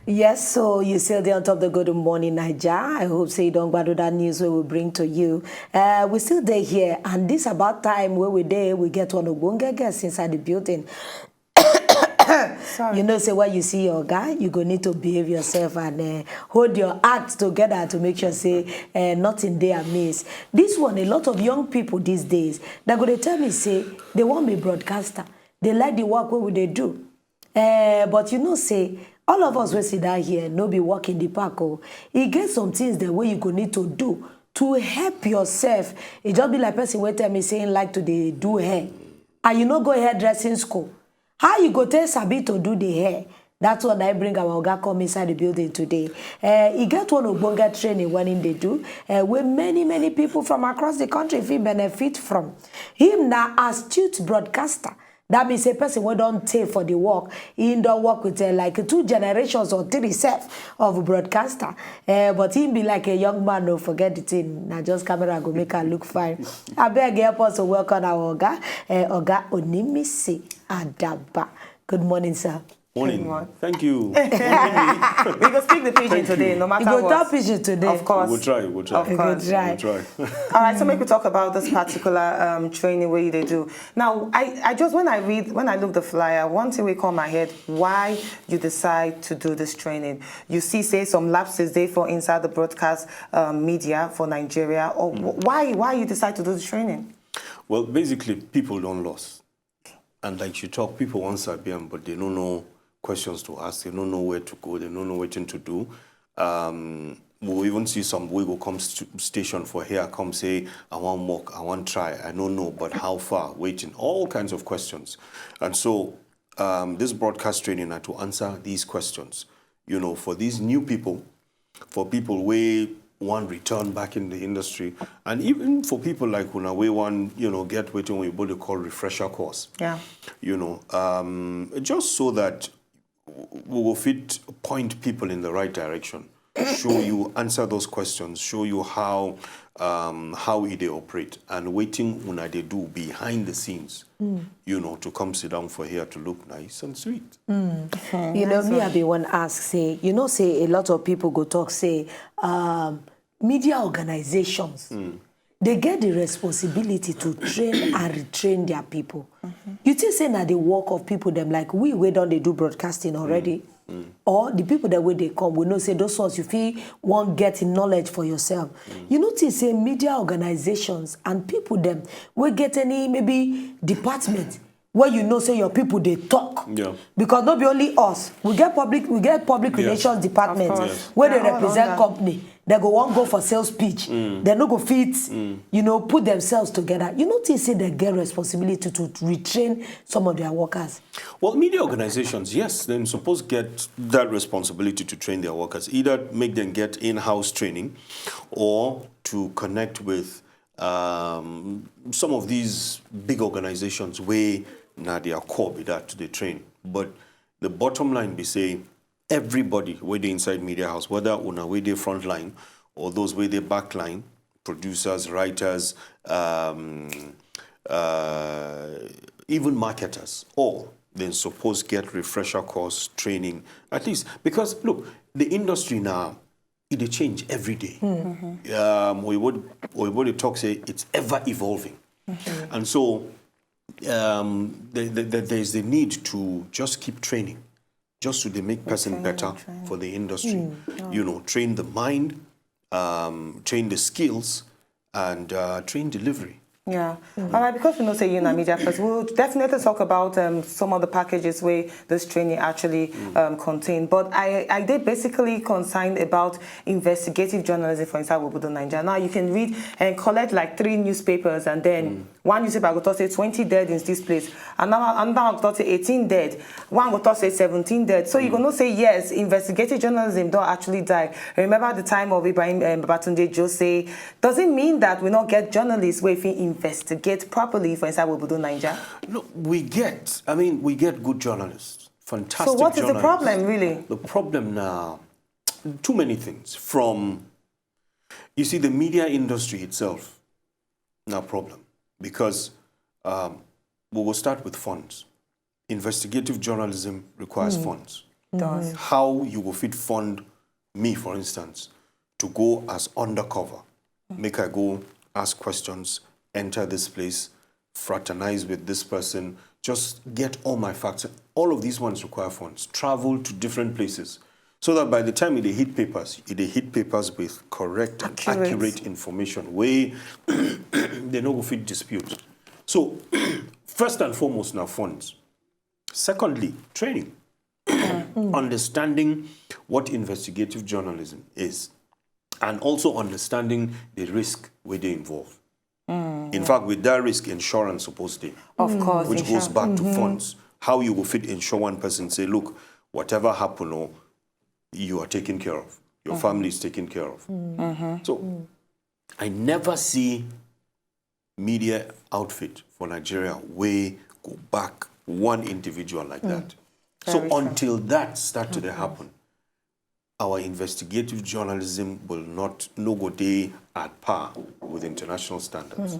Yes, so you still there on top of the Good Morning Niger. I hope say you don't bother that news we will bring to you. We still there here, and this about time where we there, we get one of guests inside the building. Sorry. You know, say when you see your guy, you go need to behave yourself and hold your act together to make sure say nothing there amiss. This one, a lot of young people these days, they're going to tell me say they want me broadcaster. They like the work what they do. But you know, say all of us will sit down here, no be work in the park. Oh, it gets some things the way you go need to do to help yourself. It just be like person will tell me saying like to they do hair, and you know go hairdressing school. How you go tell Sabi to do the hair? That's what I bring our Oga come inside the building today. He get one Ogbonge training when they do, where many people from across the country feel benefit from. Him now astute broadcaster. That means a person who don't take for the work. He don't work with like 2 generations or 3 sets of broadcaster. But he be like a young man, no forget the thing. Now just camera go make her look fine. I beg help us to welcome our Oga, Oga Onimisi Adaba. Good morning, sir. Morning. Thank you. We go speak the pidgin today, no matter what. You go talk pidgin today. Of course. We'll try. Of course. We'll try. All right, so make we talk about this particular training where they do. Now, I just, when I look the flyer, one thing will come my head, why you decide to do this training. You see, say, some lapses there for inside the broadcast media for Nigeria, or why you decide to do the training? Well, basically, people don't lose. And like you talk, people want Sabian, but they don't know questions to ask. They don't know where to go. They don't know what to do. We'll even see some we will come station for here, come say, I want mock, I want try, I don't know, but how far, waiting, all kinds of questions. And so this broadcast training are to answer these questions, you know, for these new people, for people we want return back in the industry, and even for people like Una, we want, you know, get what we call refresher course. Yeah. You know, just so that we will fit point people in the right direction, show you, answer those questions, show you how they operate, and waiting when they do behind the scenes, you know, to come sit down for here to look nice and sweet. You know, me, I be one ask, say, you know, say a lot of people go talk, say, media organizations, they get the responsibility to train and retrain their people. You think say now the work of people them like we don't they do broadcasting already? Or the people that way they come, we know say those ones you feel won't get knowledge for yourself. You notice say media organizations and people them will get any maybe department where you know say your people they talk. Yeah. Because not be only us. We get public relations department where they represent company. They go one go for sales pitch. They no go fit, you know, put themselves together. You notice say they get responsibility to retrain some of their workers. Well, media organizations, yes, they're supposed to get that responsibility to train their workers, either make them get in-house training or to connect with some of these big organizations where now they are core with that to the train. But the bottom line be say everybody where they inside media house, whether on a way they front line or those way they back line, producers, writers, even marketers, all then supposed get refresher course training, at least because look, the industry now it change every day. We would talk say it's ever evolving, and so there's the need to just keep training, just so they make person better for the industry. You know, train the mind, train the skills, and train delivery. Yeah. All right, because we know say you in media first, we'll definitely talk about some of the packages where this training actually contain. But I did basically concerned about investigative journalism for inside Wobudo Nigeria. Now you can read and collect like 3 newspapers, and then one newspaper will say 20 dead in this place, another one will say 18 dead, one will say 17 dead. So you're gonna say yes, investigative journalism don't actually die. Remember the time of Ibrahim Babatunde Jose. Does it mean that we not get journalists where if we investigate properly for inside Wobudo Nigeria? No, we get good journalists, fantastic journalists. So what is the problem, really? The problem now, too many things. From, you see, the media industry itself, no problem. Because we will start with funds. Investigative journalism requires funds. Does. How you go fit fund me, for instance, to go as undercover. Make I go ask questions, enter this place, fraternize with this person, just get all my facts. All of these ones require funds. Travel to different places. So that by the time they hit papers with correct and accurate information, where they no go fit dispute. So, first and foremost, now funds. Secondly, training. Understanding what investigative journalism is, and also understanding the risk where they involve. In fact, with that risk, insurance supposed to, of course, which goes back to funds. How you will fit insure one person, say, look, whatever happen, or you are taken care of. Your family is taken care of. So, I never see media outfit for Nigeria where go back one individual like that. So until that start to happen, our investigative journalism will no go day at par with international standards.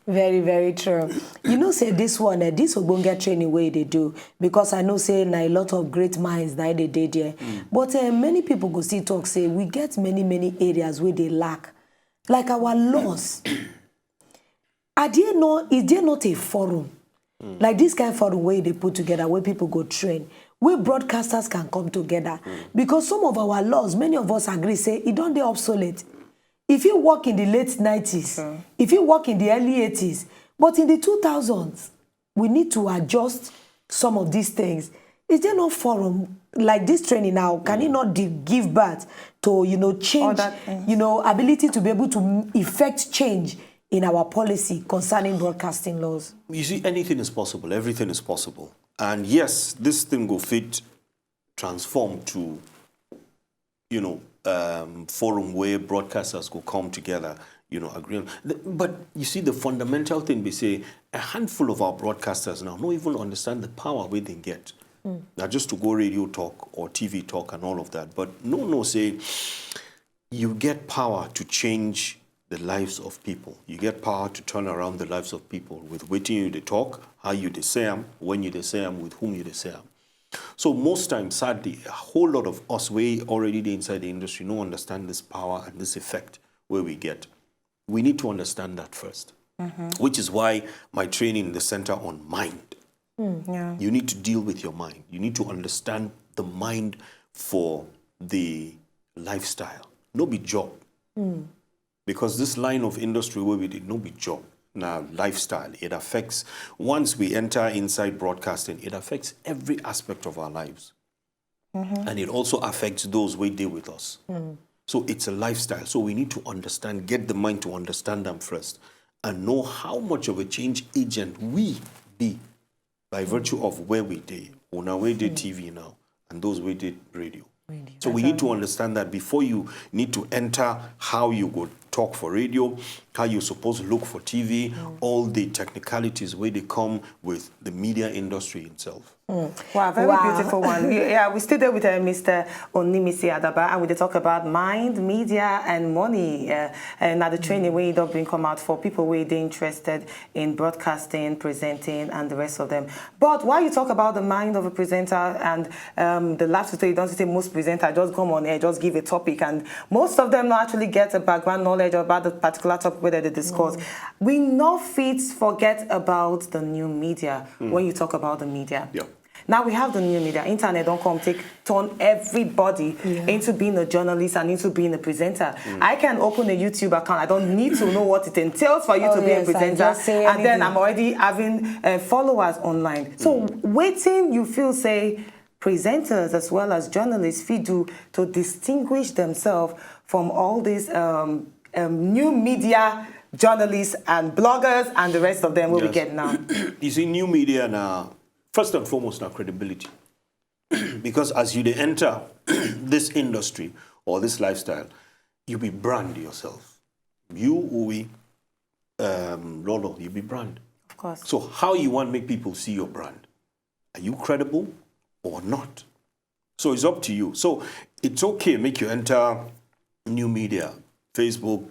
Very, very true. You know, say this one, this Ogbonge training way they do, because I know say na a lot of great minds that they did there. But many people go see talk say we get many areas where they lack, like our laws. Is there not a forum? Like this kind of forum where they put together, where people go train, where broadcasters can come together. Because some of our laws, many of us agree, say, it don't they obsolete. If you work in the late 90s, if you work in the early 80s, but in the 2000s, we need to adjust some of these things. Is there no forum like this training now? Can it not give birth to, change, ability to be able to effect change in our policy concerning broadcasting laws? You see, anything is possible. Everything is possible. And yes, this thing will fit transform to, forum where broadcasters will come together, agree on. But you see, the fundamental thing, we say, a handful of our broadcasters now don't even understand the power we they get. Now, just to go radio talk or TV talk and all of that. But say, you get power to change the lives of people. You get power to turn around the lives of people with what you they talk, how you they say them, when you they say them, with whom you they say them. So most times, sadly, a whole lot of us, we already inside the industry, don't understand this power and this effect where we get. We need to understand that first, which is why my training in the center on mind. You need to deal with your mind. You need to understand the mind for the lifestyle, no be job. Because this line of industry where we did no be job, now lifestyle, it affects, once we enter inside broadcasting, it affects every aspect of our lives. And it also affects those who deal with us. So it's a lifestyle. So we need to understand, get the mind to understand them first, and know how much of a change agent we be by virtue of where we did, or now we did TV now, and those we did radio. So we need to understand that before you need to enter how you go talk for radio, how you're supposed to look for TV, all the technicalities where they come with the media industry itself. Wow, very beautiful one. We still there with Mr. Onimisi Adaba, and we talk about mind, media, and money. And at the training where it been come out for people where they're interested in broadcasting, presenting, and the rest of them. But while you talk about the mind of a presenter and the last to say, you don't say most presenters just come on air, just give a topic, and most of them don't actually get a background knowledge about the particular topic where they discuss. We no fit forget about the new media when you talk about the media. Now we have the new media. Internet don't come turn everybody into being a journalist and into being a presenter. I can open a YouTube account. I don't need to know what it entails for you to be a presenter. And then I'm already having followers online. So waiting, you feel, say, presenters as well as journalists fit do to distinguish themselves from all these new media journalists and bloggers and the rest of them we get now. You see, new media now, first and foremost, now credibility. Because as you enter this industry or this lifestyle, you be brand yourself. You, Uwe, Lolo, you be brand. Of course. So how you want to make people see your brand? Are you credible or not? So it's up to you. So it's okay, make you enter new media, Facebook,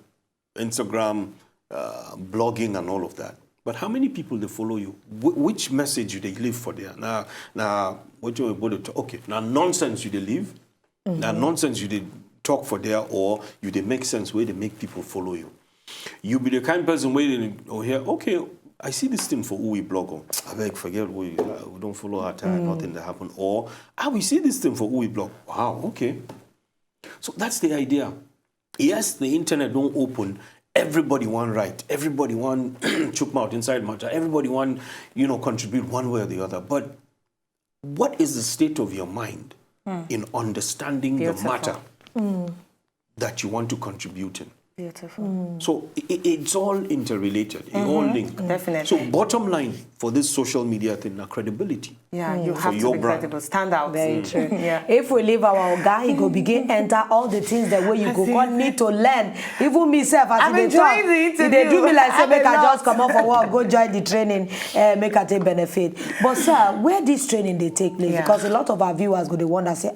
Instagram, blogging and all of that. But how many people they follow you? Which message you they live for there? Now, what you able to talk? Okay, now nonsense you they live. Now nonsense you they talk for there, or you they make sense where they make people follow you. You be the kind of person waiting or here. Okay, I see this thing for Uwe blog. I beg forget we don't follow her time. Nothing that happen. Or we see this thing for Uwe blog. Wow, okay. So that's the idea. Yes, the internet don't open. Everybody want right. Everybody want chook mouth inside matter. Everybody want, contribute one way or the other. But what is the state of your mind in understanding the matter that you want to contribute in? Beautiful. So it's all interrelated. It all linked. Definitely. So bottom line for this social media thing, credibility. Yeah, you have to your be brand. credible. Stand out. Very true. Yeah. If we leave our guy, he go begin enter all the things that way you go God need to learn. Even myself, as I'm they talk, enjoying the if they interview. do me like say I'm make a I lot. just come up for work, go join the training, make I take benefit. But sir, where this training they take place? Yeah. Because a lot of our viewers go they wonder say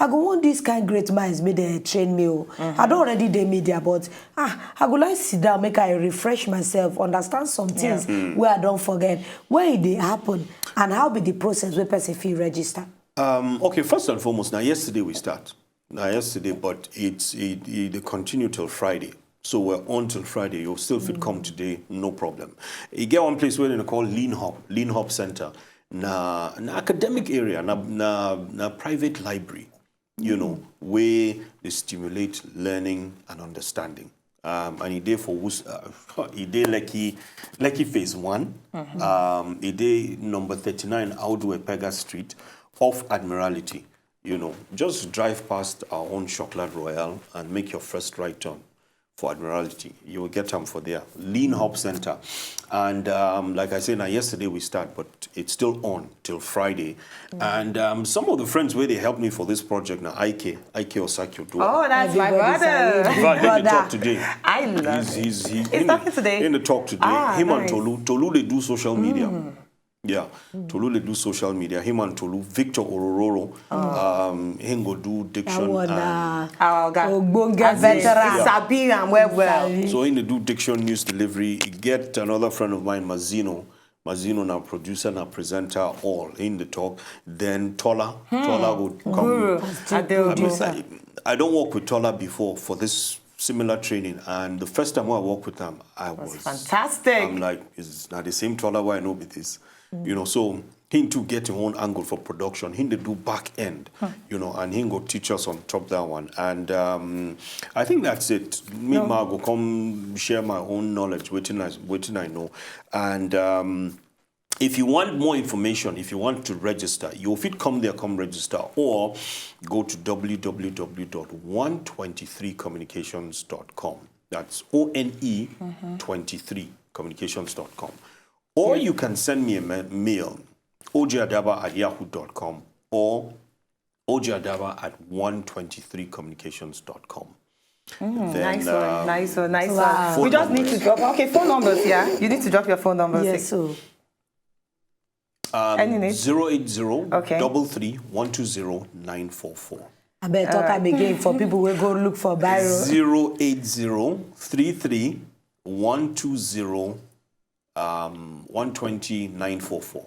I go want this kind great minds me they train me. I don't already do media, but I go like sit down, make I refresh myself, understand some things where I don't forget. Where it they happen and how be the process where person fee register? Okay, first and foremost, now yesterday we start. But they continue till Friday. So we're on till Friday. You'll still fit come today, no problem. You get one place where they call Lean Hub Center. Na academic area, na private library, where they stimulate learning and understanding. And he did for he did Lekki phase 1. He did number 39 Outward Pega Street off Admiralty. Just drive past our own Chocolat Royale and make your first right turn for Admiralty. You will get them for there. Lean Hub Center. And like I said, now yesterday we start, but it's still on till Friday. And some of the friends where they helped me for this project now, Ike Osakio. Oh, that's my brother. In fact, let me talk today. I love it. He's talking today? In the talk today. Him nice. and Tolu, they do social media. Yeah, Tolu they do social media. Him and Tolu, Victor Orororo, he go do diction and Our guy. Ogbonge veteran. Sabi and well. so in the do diction news delivery. Get another friend of mine, Mazino now producer, now presenter, all in the talk. Then Tola would come. Guru. I don't work with Tola before for this similar training, and the first time I worked with them, I was fantastic. I'm like, it's not the same Tola where I know with this. So him to get his own angle for production, him to do back end, and him go teach us on top that one. And I think that's it. Me, ma go come share my own knowledge, waiting I know. And if you want more information, if you want to register, you'll fit come there, come register, or go to www.one23communications.com. That's ONE23communications.com. Or you can send me a mail, ojiadaba@yahoo.com or ojiadaba@one23communications.com. Nice one. Wow. We just need to drop, phone numbers, yeah? You need to drop your phone numbers. Yes, so. Any name? 080-331-20944. I better talk am again for people who go look for Byron. 080-331-20944. 120-944. All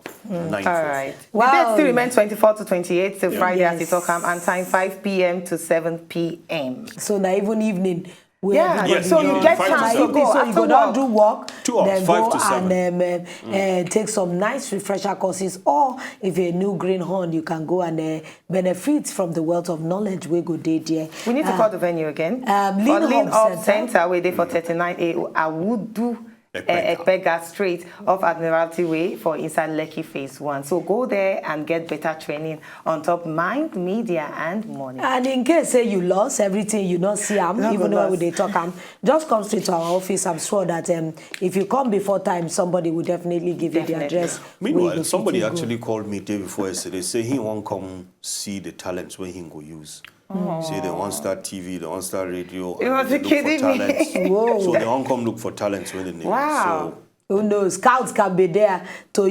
right. Wow. The date still remains 24 to 28 till Friday Yes. at Itokam, and time 5 p.m. to 7 p.m. So now even evening. where Yeah, everybody so you know. get 5 to chance to 7. go So you after go down work. do work, 2 hours, then 5 go to 7. and take some nice refresher courses. Or if you're a new greenhorn, you can go and benefit from the wealth of knowledge we go there. We need to call the venue again. Lean Hub Center, where they for 39A Awudu Ekpega Street off Admiralty Way for inside Lekki Phase 1. So go there and get better training on top mind, media, and money. And in case say you lost everything, you not see them, No, even go though lost. they talk just come straight to our office. I'm sure that if you come before time, somebody will definitely give you the Definitely. address. where you Meanwhile, go somebody fit to go. actually called me day before yesterday. Say he won't come see the talents where he go use. Say they want start TV, they want start radio. You and must they be look for kidding me. talents. Whoa. So they won't come look for talents when they need. Wow. So Who knows? Scouts can be there to,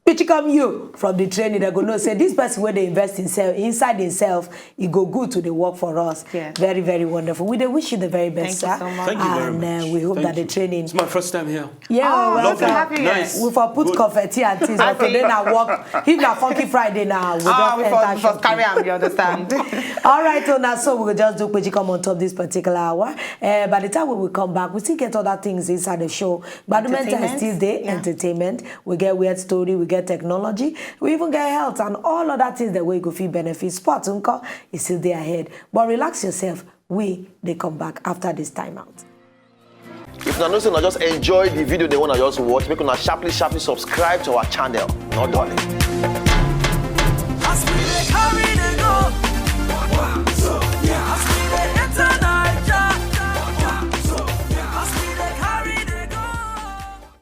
Which come you from the training, they go know say this person where they invest inside himself, it go good to the work for us. Yeah. Very, very wonderful. We wish you the very best, Thank sir. you so much. Thank you very much. And we hope Thank that the you. training. It's my first time here. Yeah, Oh, well, lovely. welcome. Nice. We for put Good. confetti and things. But today now work. If na funky Friday now, we we just for carry on, you understand? All right, so now so we will just do Kwechi come on top this particular hour. By the time we will come back, we still get other things inside the show. But the mental is still there, entertainment. We get weird story, we get technology, we even get health and all other things that we go feel benefit. Sports is still there ahead. But relax yourself. They come back after this timeout. If you not just enjoy the video they want to just watch, make una sharply subscribe to our channel. Not darling.